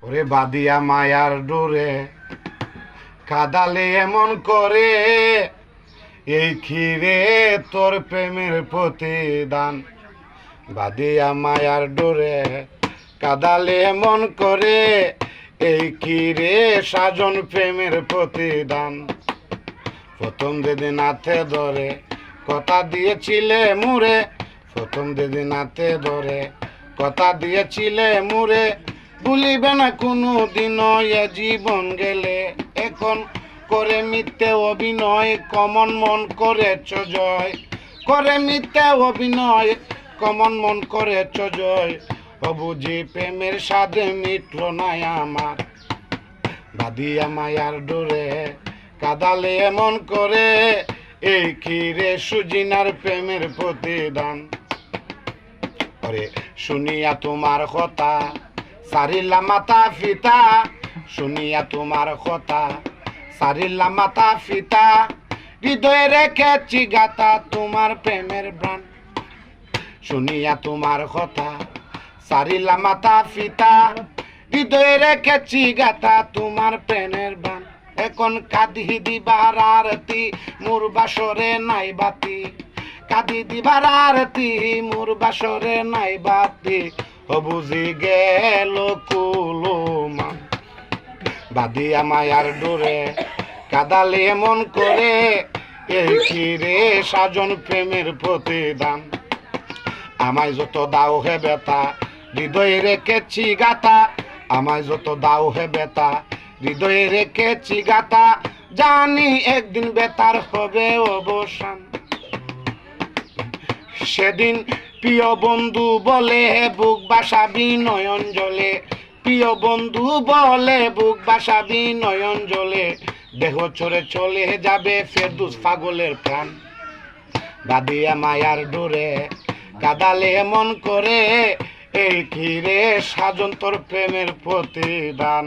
ওরে বাদিয়া মায়ার ডোরে কাদালে এমন করে, এই ক্ষীরে তোর প্রেমের প্রতিদান। বাদিয়া মায়ার ডোরে কাদালে এমন করে, এই ক্ষীরে সাজন প্রেমের প্রতিদান। প্রথম যেদিন হাতে ধরে কথা দিয়েছিলে মুরে, প্রথম যেদিন হাতে ধরে কথা দিয়েছিলে মুরে, ভুলিবে না কোনো দিন এ জীবন গেলে। এখন করে মিথ্যে অভিনয় কমন মন করেছ জয়, করে মিথ্যে অভিনয় কমন মন করেছ জয়। অবুঝি প্রেমের স্বাদে মিটল না আমার, বাদিয়া মায়ার ডোরে কাদালে এমন করে, এই ক্ষীরে সুজিনার প্রেমের প্রতিদান। ওরে শুনিয়া তোমার কথা সারিলাম মাতা পিতা, শুনিয়া তোমার কথা সারিলাম মাতা পিতা, হৃদয়ে রেখেছি গাতা তোমার প্রেমের প্রাণ। শুনিয়া তোমার কথা সারিলাম মাতা পিতা, হৃদয়ে রেখেছি গাতা তোমার প্রেমের বান। এখন কাঁদি দিবার আরতি মোর বাসরে নাই বাতি, কাঁদি দিবার আরতি মোর বাসরে নাই বাতি। বুঝি গেল কুলুমা, বাদিয়া মায়ার ডোরে কাদালে এমন করে, এই ক্ষীরে সাজন প্রেমের প্রতিদান। আমায় যত দাও হে বেতা হৃদয়ে রেখেছি গাতা, আমায় যত দাও হে বেতা হৃদয়ে রেখেছি গাতা, জানি একদিন বেতার হবে অবসান। সেদিন প্রিয় বন্ধু বলে বুক বাসাবি নয়ন জলে, প্রিয় বন্ধু বলে বুক বাসাবি নয়ন জলে, দেহ চড়ে চলে যাবে ফেরদৌস পাগলের প্রাণ। বাদিয়া মায়ার ডোরে কাদালে এমন করে, এই ক্ষীরে সাজন তোর প্রেমের প্রতিদান।